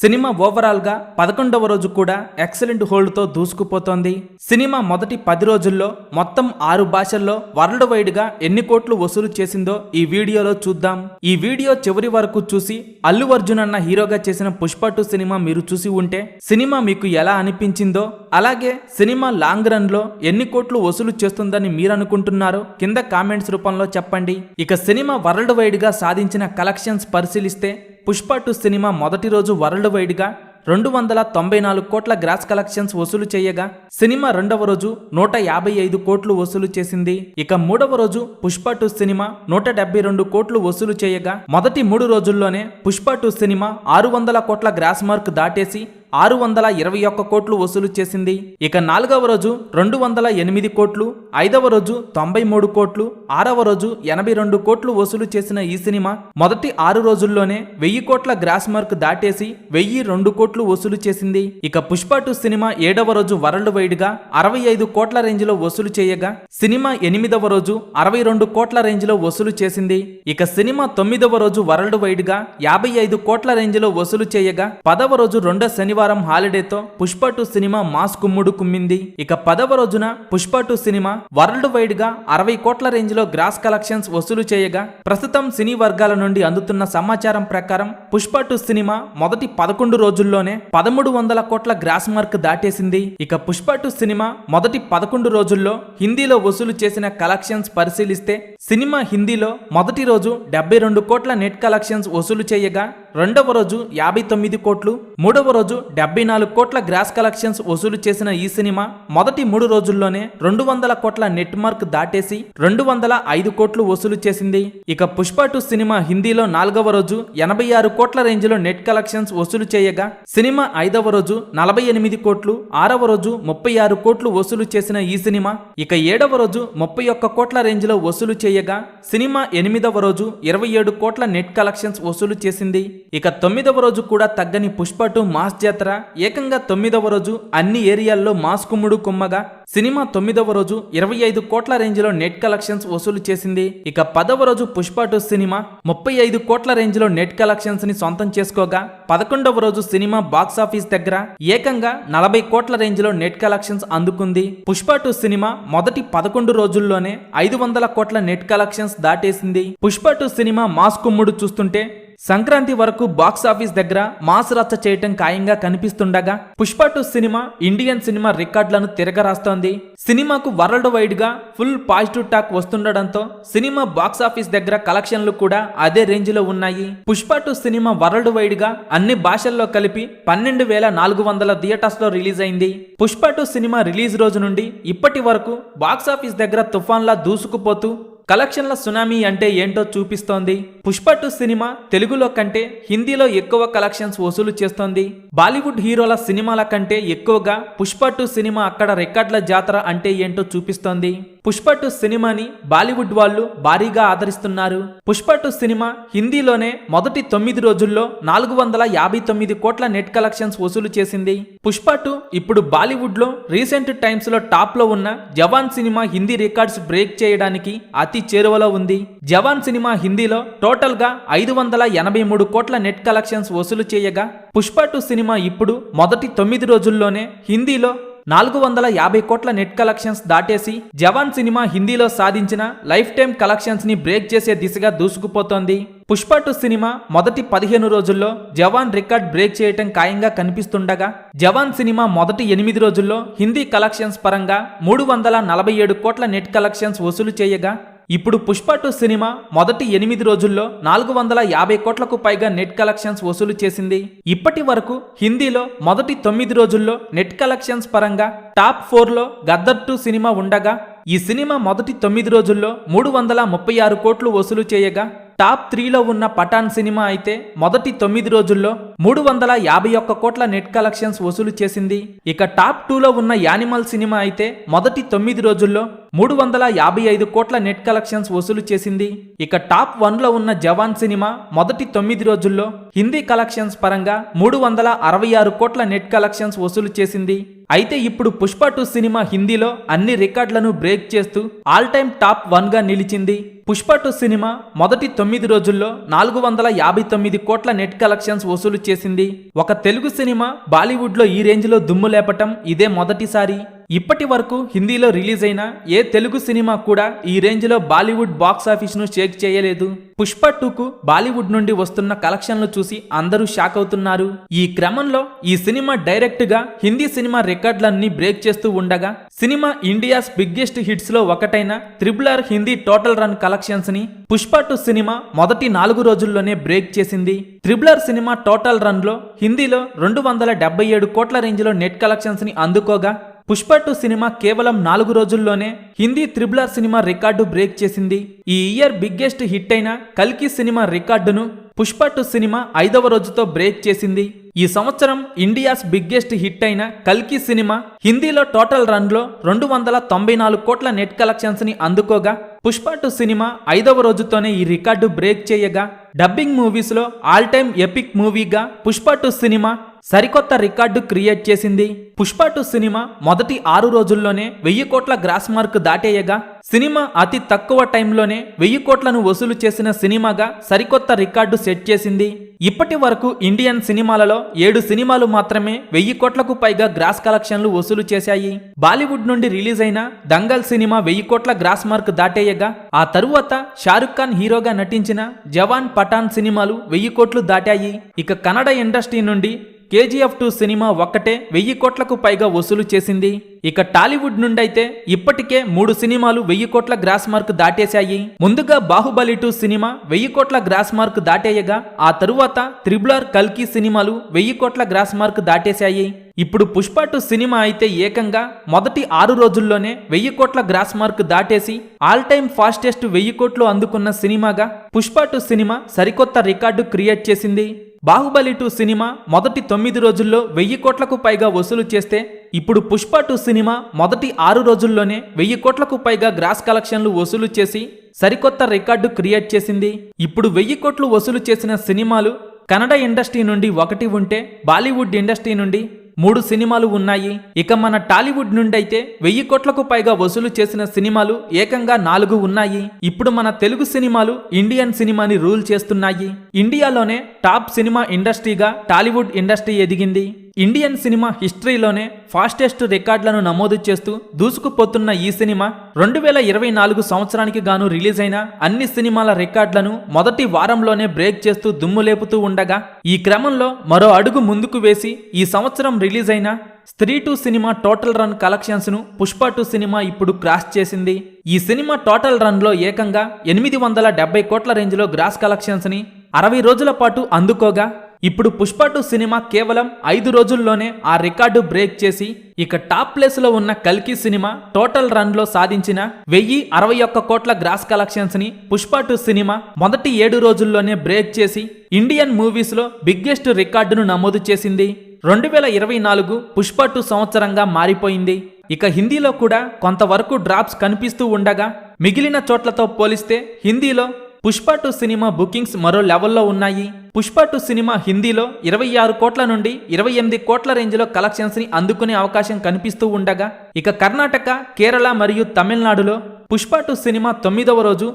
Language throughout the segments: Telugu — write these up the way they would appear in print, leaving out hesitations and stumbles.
సినిమా ఓవరాల్ గా 11వ రోజు కూడా ఎక్సలెంట్ హోల్డ్ తో దూసుకుపోతోంది. సినిమా మొదటి 10 రోజుల్లో మొత్తం 6 భాషల్లో వరల్డ్ వైడ్ గా ఎన్ని కోట్లు వసూలు చేసిందో ఈ వీడియోలో చూద్దాం. ఈ వీడియో చివరి వరకు చూసి అల్లు అర్జున్ అన్న హీరోగా చేసిన పుష్ప 2 సినిమా మీరు చూసి ఉంటే సినిమా మీకు ఎలా అనిపించిందో, అలాగే సినిమా లాంగ్ రన్ లో ఎన్ని కోట్లు వసూలు చేస్తుందని మీరు అనుకుంటున్నారో కింద కామెంట్స్ రూపంలో చెప్పండి. ఇక సినిమా వరల్డ్ వైడ్ గా సాధించిన కలెక్షన్స్ పరిశీలిస్తే పుష్ప 2 సినిమా మొదటి రోజు వరల్డ్ వైడ్ గా 294 కోట్ల గ్రాస్ కలెక్షన్స్ వసూలు చేయగా సినిమా రెండవ రోజు 155 కోట్లు వసూలు చేసింది. ఇక మూడవ రోజు పుష్ప 2 సినిమా 172 కోట్లు వసూలు చేయగా మొదటి 3 రోజుల్లోనే పుష్ప 2 సినిమా 600 కోట్ల గ్రాస్ మార్క్ దాటేసి 621 కోట్లు వసూలు చేసింది. ఇక నాలుగవ రోజు 208 కోట్లు, ఐదవ రోజు 93 కోట్లు, ఆరవ రోజు 82 కోట్లు వసూలు చేసిన ఈ సినిమా మొదటి 6 రోజుల్లోనే 1000 కోట్ల గ్రాస్ మార్క్ దాటేసి 1002 కోట్లు వసూలు చేసింది. ఇక పుష్ప 2 సినిమా 7వ రోజు వరల్డ్ వైడ్ గా 65 కోట్ల రేంజ్ లో వసూలు చేయగా సినిమా 8వ రోజు 62 కోట్ల రేంజ్ లో వసూలు చేసింది. ఇక సినిమా 9వ రోజు వరల్డ్ వైడ్ గా 55 కోట్ల రేంజ్ లో వసూలు చేయగా 10వ రోజు రెండో శనివారం హాలిడేతో పుష్ప 2 సినిమా మాస్ కుమ్ముడు కుమ్మింది. ఇక 10వ రోజున పుష్ప 2 సినిమా వరల్డ్ వైడ్ గా 60 కోట్ల రేంజ్ లో గ్రాస్ కలెక్షన్స్ వసూలు చేయగా ప్రస్తుతం సినీ వర్గాల నుండి అందుతున్న సమాచారం ప్రకారం పుష్ప 2 సినిమా మొదటి 11 రోజుల్లోనే 1300 కోట్ల గ్రాస్ మార్క్ దాటేసింది. ఇక పుష్ప 2 సినిమా మొదటి 11 రోజుల్లో హిందీలో వసూలు చేసిన కలెక్షన్స్ పరిశీలిస్తే సినిమా హిందీలో మొదటి రోజు 72 కోట్ల నెట్ కలెక్షన్స్ వసూలు చేయగా రెండవ రోజు 59 కోట్లు, మూడవ రోజు 74 కోట్ల గ్రాస్ కలెక్షన్స్ వసూలు చేసిన ఈ సినిమా మొదటి 3 రోజుల్లోనే 200 కోట్ల నెట్ మార్క్ దాటేసి 205 కోట్లు వసూలు చేసింది. ఇక పుష్ప 2 సినిమా హిందీలో 4వ రోజు 86 కోట్ల రేంజ్ లో నెట్ కలెక్షన్స్ వసూలు చేయగా సినిమా 5వ రోజు 48 కోట్లు, 6వ రోజు 36 కోట్లు వసూలు చేసిన ఈ సినిమా ఇక 7వ రోజు 31 కోట్ల రేంజ్ లో వసూలు చేయగా సినిమా 8వ రోజు 27 కోట్ల నెట్ కలెక్షన్స్ వసూలు చేసింది. ఇక 9వ రోజు కూడా తగ్గని పుష్ప 2 మాస్ జాతర ఏకంగా 9వ రోజు అన్ని ఏరియాల్లో మాస్ కుమ్ముడు కుమ్మగా సినిమా 9వ రోజు 25 కోట్ల రేంజ్ లో నెట్ కలెక్షన్స్ వసూలు చేసింది. ఇక 10వ రోజు పుష్ప 2 సినిమా 35 కోట్ల రేంజ్ లో నెట్ కలెక్షన్స్ ని సొంతం చేసుకోగా 11వ రోజు సినిమా బాక్స్ ఆఫీస్ దగ్గర ఏకంగా 40 కోట్ల రేంజ్ లో నెట్ కలెక్షన్స్ అందుకుంది. పుష్ప 2 సినిమా మొదటి 11 రోజుల్లోనే 500 కోట్ల నెట్ కలెక్షన్స్ దాటేసింది. పుష్ప 2 సినిమా మాస్ కుమ్ముడు చూస్తుంటే సంక్రాంతి వరకు బాక్స్ ఆఫీస్ దగ్గర మాస్ రచ్చ చేయటం ఖాయంగా కనిపిస్తుండగా పుష్ప 2 సినిమా ఇండియన్ సినిమా రికార్డులను తిరగరాస్తోంది. సినిమాకు వరల్డ్ వైడ్ గా ఫుల్ పాజిటివ్ టాక్ వస్తుండడంతో సినిమా బాక్స్ ఆఫీస్ దగ్గర కలెక్షన్లు కూడా అదే రేంజ్ లో ఉన్నాయి. పుష్ప 2 సినిమా వరల్డ్ వైడ్ గా అన్ని భాషల్లో కలిపి 12,400 థియేటర్స్ లో రిలీజ్ అయింది. పుష్ప 2 సినిమా రిలీజ్ రోజు నుండి ఇప్పటి వరకు బాక్స్ ఆఫీస్ దగ్గర తుఫాన్లా దూసుకుపోతూ కలెక్షన్ల సునామీ అంటే ఏంటో చూపిస్తోంది. పుష్ప 2 సినిమా తెలుగులో కంటే హిందీలో ఎక్కువ కలెక్షన్స్ వసూలు చేస్తోంది. బాలీవుడ్ హీరోల సినిమాల కంటే ఎక్కువగా పుష్ప 2 సినిమా అక్కడ రికార్డుల జాతర అంటే ఏంటో చూపిస్తోంది. పుష్ప 2 సినిమాని బాలీవుడ్ వాళ్ళు భారీగా ఆదరిస్తున్నారు. పుష్ప 2 సినిమా హిందీలోనే మొదటి 9 రోజుల్లో 459 కోట్ల నెట్ కలెక్షన్స్ వసూలు చేసింది. పుష్ప 2 ఇప్పుడు బాలీవుడ్ లో రీసెంట్ టైమ్స్ లో టాప్ లో ఉన్న జవాన్ సినిమా హిందీ రికార్డ్స్ బ్రేక్ చేయడానికి అతి చేరువలో ఉంది. జవాన్ సినిమా హిందీలో టోటల్ గా 583 కోట్ల నెట్ కలెక్షన్స్ వసూలు చేయగా పుష్ప 2 సినిమా ఇప్పుడు మొదటి 9 రోజుల్లోనే హిందీలో 450 కోట్ల నెట్ కలెక్షన్స్ దాటేసి జవాన్ సినిమా హిందీలో సాధించిన లైఫ్ టైం కలెక్షన్స్ ని బ్రేక్ చేసే దిశగా దూసుకుపోతోంది. పుష్ప 2 సినిమా మొదటి 15 రోజుల్లో జవాన్ రికార్డ్ బ్రేక్ చేయటం ఖాయంగా కనిపిస్తుండగా జవాన్ సినిమా మొదటి 8 రోజుల్లో హిందీ కలెక్షన్స్ పరంగా 347 కోట్ల నెట్ కలెక్షన్స్ వసూలు చేయగా ఇప్పుడు పుష్ప 2 సినిమా మొదటి 8 రోజుల్లో 450 కోట్లకు పైగా నెట్ కలెక్షన్స్ వసూలు చేసింది. ఇప్పటి వరకు హిందీలో మొదటి 9 రోజుల్లో నెట్ కలెక్షన్స్ పరంగా టాప్ 4లో గద్దర్ 2 సినిమా ఉండగా ఈ సినిమా మొదటి 9 రోజుల్లో 336 కోట్లు వసూలు చేయగా టాప్ 3లో ఉన్న పఠాన్ సినిమా అయితే మొదటి 9 రోజుల్లో 351 కోట్ల నెట్ కలెక్షన్స్ వసూలు చేసింది. ఇక టాప్ 2లో ఉన్న యానిమల్ సినిమా అయితే మొదటి 9 రోజుల్లో 355 కోట్ల నెట్ కలెక్షన్స్ వసూలు చేసింది. ఇక టాప్ 1లో ఉన్న జవాన్ సినిమా మొదటి 9 రోజుల్లో హిందీ కలెక్షన్స్ పరంగా 366 కోట్ల నెట్ కలెక్షన్స్ వసూలు చేసింది. అయితే ఇప్పుడు పుష్ప 2 సినిమా హిందీలో అన్ని రికార్డులను బ్రేక్ చేస్తూ ఆల్ టైమ్ టాప్ 1 గా నిలిచింది. పుష్ప 2 సినిమా మొదటి 9 రోజుల్లో 459 కోట్ల నెట్ కలెక్షన్స్ వసూలు చేసింది. ఒక తెలుగు సినిమా బాలీవుడ్లో ఈ రేంజ్లో దుమ్ము లేపటం ఇదే మొదటిసారి. ఇప్పటి వరకు హిందీలో రిలీజ్ అయిన ఏ తెలుగు సినిమా కూడా ఈ రేంజ్లో బాలీవుడ్ బాక్స్ ఆఫీస్ను షేక్ చేయలేదు. పుష్ప 2కు బాలీవుడ్ నుండి వస్తున్న కలెక్షన్లు చూసి అందరూ షాక్ అవుతున్నారు. ఈ క్రమంలో ఈ సినిమా డైరెక్ట్ గా హిందీ సినిమా రికార్డులన్నీ బ్రేక్ చేస్తూ ఉండగా సినిమా ఇండియాస్ బిగ్గెస్ట్ హిట్స్ లో ఒకటైన RRR Hindi total run collections ని పుష్ప 2 సినిమా మొదటి 4 రోజుల్లోనే బ్రేక్ చేసింది. RRR సినిమా టోటల్ రన్ లో హిందీలో 277 కోట్ల రేంజ్ లో నెట్ కలెక్షన్స్ ని అందుకోగా పుష్ప 2 సినిమా కేవలం 4 రోజుల్లోనే Hindi RRR cinema record break చేసింది. ఈ ఇయర్ బిగ్గెస్ట్ హిట్ అయిన కల్కి సినిమా రికార్డును పుష్ప 2 సినిమా 5వ రోజుతో బ్రేక్ చేసింది. ఈ సంవత్సరం ఇండియాస్ బిగ్గెస్ట్ హిట్ అయిన కల్కి సినిమా హిందీలో టోటల్ రన్ లో 294 కోట్ల నెట్ కలెక్షన్స్ ని అందుకోగా పుష్ప 2 సినిమా 5వ రోజుతోనే ఈ రికార్డు బ్రేక్ చేయగా డబ్బింగ్ మూవీస్ లో ఆల్ టైమ్ ఎపిక్ మూవీగా పుష్ప 2 సినిమా సరికొత్త రికార్డు క్రియేట్ చేసింది. పుష్ప 2 సినిమా మొదటి 6 రోజుల్లోనే 1000 కోట్ల గ్రాస్ మార్క్ దాటేయగా సినిమా అతి తక్కువ టైంలోనే 1000 కోట్లను వసూలు చేసిన సినిమాగా సరికొత్త రికార్డు సెట్ చేసింది. ఇప్పటి వరకు ఇండియన్ సినిమాలలో 7 సినిమాలు మాత్రమే 1000 కోట్లకు పైగా గ్రాస్ కలెక్షన్లు వసూలు చేశాయి. బాలీవుడ్ నుండి రిలీజ్ అయిన దంగల్ సినిమా 1000 కోట్ల గ్రాస్ మార్క్ దాటేయగా ఆ తరువాత షారుఖ్ ఖాన్ హీరోగా నటించిన జవాన్ పఠాన్ సినిమాలు 1000 కోట్లు దాటాయి. ఇక కన్నడ ఇండస్ట్రీ నుండి KGF 2 సినిమా ఒక్కటే 1000 కోట్లకు పైగా వసూలు చేసింది. ఇక టాలీవుడ్ నుండి అయితే ఇప్పటికే 3 సినిమాలు 1000 కోట్ల గ్రాస్ మార్క్ దాటేశాయి. ముందుగా బాహుబలి 2 సినిమా 1000 కోట్ల గ్రాస్ మార్క్ దాటేయగా ఆ తరువాత RRR కల్కి సినిమాలు 1000 కోట్ల గ్రాస్ మార్క్ దాటేశాయి. ఇప్పుడు పుష్ప 2 సినిమా అయితే ఏకంగా మొదటి 6 రోజుల్లోనే 1000 కోట్ల గ్రాస్ మార్క్ దాటేసి ఆల్ టైమ్ ఫాస్టెస్ట్ 1000 కోట్లు అందుకున్న సినిమాగా పుష్ప 2 సినిమా సరికొత్త రికార్డు క్రియేట్ చేసింది. బాహుబలి 2 సినిమా మొదటి 9 రోజుల్లో 1000 కోట్లకు పైగా వసూలు చేస్తే ఇప్పుడు పుష్ప 2 సినిమా మొదటి 6 రోజుల్లోనే 1000 కోట్లకు పైగా గ్రాస్ కలెక్షన్లు వసూలు చేసి సరికొత్త రికార్డు క్రియేట్ చేసింది. ఇప్పుడు 1000 కోట్లు వసూలు చేసిన సినిమాలు కన్నడ ఇండస్ట్రీ నుండి 1 ఉంటే బాలీవుడ్ ఇండస్ట్రీ నుండి 3 సినిమాలు ఉన్నాయి. ఇక మన టాలీవుడ్ నుండి అయితే 1000 కోట్లకు పైగా వసూలు చేసిన సినిమాలు ఏకంగా 4 ఉన్నాయి. ఇప్పుడు మన తెలుగు సినిమాలు ఇండియన్ సినిమాని రూల్ చేస్తున్నాయి. ఇండియాలోనే టాప్ సినిమా ఇండస్ట్రీగా టాలీవుడ్ ఇండస్ట్రీ ఎదిగింది. ఇండియన్ సినిమా హిస్టరీలోనే ఫాస్టెస్ట్ రికార్డులను నమోదు చేస్తూ దూసుకుపోతున్న ఈ సినిమా 2024 సంవత్సరానికి గాను రిలీజ్ అయిన అన్ని సినిమాల రికార్డులను మొదటి వారంలోనే బ్రేక్ చేస్తూ దుమ్ము లేపుతూ ఉండగా ఈ క్రమంలో మరో అడుగు ముందుకు వేసి ఈ సంవత్సరం రిలీజ్ అయిన స్త్రీ 2 సినిమా టోటల్ రన్ కలెక్షన్స్ ను పుష్ప 2 సినిమా ఇప్పుడు క్రాస్ చేసింది. ఈ సినిమా టోటల్ రన్ లో ఏకంగా 870 కోట్ల రేంజ్ లో గ్రాస్ కలెక్షన్స్ ని 60 రోజుల పాటు అందుకోగా ఇప్పుడు పుష్ప 2 సినిమా కేవలం 5 రోజుల్లోనే ఆ రికార్డు బ్రేక్ చేసి ఇక టాప్ ప్లేస్ లో ఉన్న కల్కి సినిమా టోటల్ రన్ లో సాధించిన 1061 కోట్ల గ్రాస్ కలెక్షన్స్ ని పుష్ప 2 సినిమా మొదటి 7 రోజుల్లోనే బ్రేక్ చేసి ఇండియన్ మూవీస్ లో బిగ్గెస్ట్ రికార్డును నమోదు చేసింది. 2024 పుష్ప 2 సంవత్సరంగా మారిపోయింది. ఇక హిందీలో కూడా కొంతవరకు డ్రాప్స్ కనిపిస్తూ ఉండగా మిగిలిన చోట్లతో పోలిస్తే హిందీలో పుష్ప 2 సినిమా బుకింగ్స్ మరో లెవెల్లో ఉన్నాయి. పుష్ప 2 సినిమా హిందీలో 26 కోట్ల నుండి 28 కోట్ల రేంజ్లో కలెక్షన్స్ ని అందుకునే అవకాశం కనిపిస్తూ ఉండగా ఇక కర్ణాటక, కేరళ మరియు తమిళనాడులో పుష్ప 2 సినిమా 9వ రోజు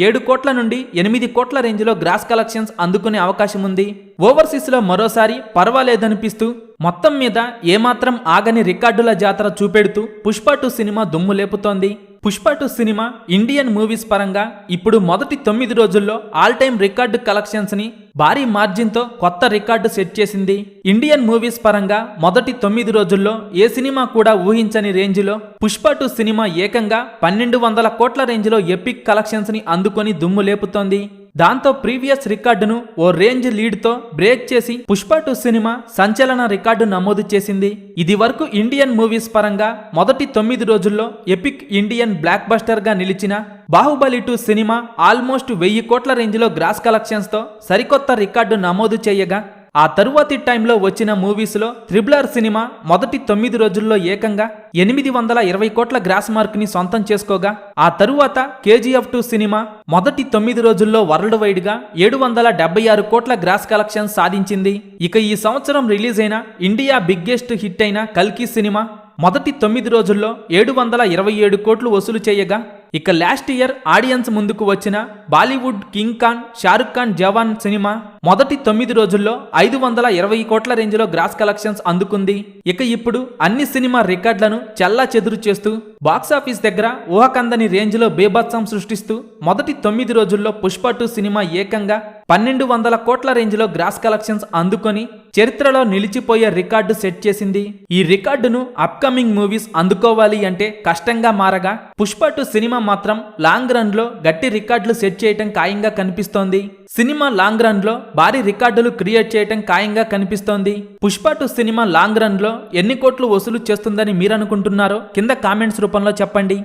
7 కోట్ల నుండి 8 కోట్ల రేంజ్లో గ్రాస్ కలెక్షన్స్ అందుకునే అవకాశం ఉంది. ఓవర్సీస్లో మరోసారి పర్వాలేదనిపిస్తూ మొత్తం మీద ఏమాత్రం ఆగని రికార్డుల జాతర చూపెడుతూ పుష్ప 2 సినిమా దుమ్ము లేపుతోంది. పుష్ప 2 సినిమా ఇండియన్ మూవీస్ పరంగా ఇప్పుడు మొదటి 9 రోజుల్లో ఆల్ టైమ్ రికార్డు కలెక్షన్స్ ని భారీ మార్జిన్ తో కొత్త రికార్డు సెట్ చేసింది. ఇండియన్ మూవీస్ పరంగా మొదటి 9 రోజుల్లో ఏ సినిమా కూడా ఊహించని రేంజ్ లో పుష్ప 2 సినిమా ఏకంగా 1200 కోట్ల రేంజ్ లో ఎపిక్ కలెక్షన్స్ ని అందుకొని దుమ్ము లేపుతోంది. దాంతో ప్రీవియస్ రికార్డును ఓ రేంజ్ లీడ్ తో బ్రేక్ చేసి పుష్ప 2 సినిమా సంచలన రికార్డు నమోదు చేసింది. ఇది వరకు ఇండియన్ మూవీస్ పరంగా మొదటి 9 రోజుల్లో ఎపిక్ ఇండియన్ బ్లాక్ బస్టర్ గా నిలిచిన బాహుబలి 2 సినిమా ఆల్మోస్ట్ 1000 కోట్ల రేంజ్ లో గ్రాస్ కలెక్షన్స్ తో సరికొత్త రికార్డు నమోదు చేయగా ఆ తరువాతి టైంలో వచ్చిన మూవీస్ లో RRR సినిమా మొదటి 9 రోజుల్లో ఏకంగా 820 కోట్ల గ్రాస్ మార్క్ ని సొంతం చేసుకోగా ఆ తరువాత KGF 2 సినిమా మొదటి 9 రోజుల్లో వరల్డ్ వైడ్ గా 776 కోట్ల గ్రాస్ కలెక్షన్ సాధించింది. ఇక ఈ సంవత్సరం రిలీజ్ అయిన ఇండియా బిగ్గెస్ట్ హిట్ అయిన కల్కి సినిమా మొదటి 9 రోజుల్లో 727 కోట్లు వసూలు చేయగా ఇక లాస్ట్ ఇయర్ ఆడియన్స్ ముందుకు వచ్చిన బాలీవుడ్ కింగ్ ఖాన్ షారుఖ్ ఖాన్ జవాన్ సినిమా మొదటి 9 రోజుల్లో 520 కోట్ల రేంజ్ లో గ్రాస్ కలెక్షన్స్ అందుకుంది. ఇక ఇప్పుడు అన్ని సినిమా రికార్డులను చెల్లా చెదురు చేస్తూ బాక్సాఫీస్ దగ్గర ఊహకందని రేంజ్ లో బేభత్సం సృష్టిస్తూ మొదటి 9 రోజుల్లో పుష్ప 2 సినిమా ఏకంగా 1200 కోట్ల రేంజ్ లో గ్రాస్ కలెక్షన్స్ అందుకొని చరిత్రలో నిలిచిపోయే రికార్డు సెట్ చేసింది. ఈ రికార్డును అప్కమింగ్ మూవీస్ అందుకోవాలి అంటే కష్టంగా మారగా పుష్ప 2 సినిమా మాత్రం లాంగ్ రన్ లో గట్టి రికార్డులు సెట్ చేయటం ఖాయంగా కనిపిస్తోంది. సినిమా లాంగ్ రన్ లో భారీ రికార్డులు క్రియేట్ చేయటం ఖాయంగా కనిపిస్తోంది. పుష్ప 2 సినిమా లాంగ్ రన్ లో ఎన్ని కోట్లు వసూలు చేస్తుందని మీరనుకుంటున్నారో కింద కామెంట్స్ రూపంలో చెప్పండి.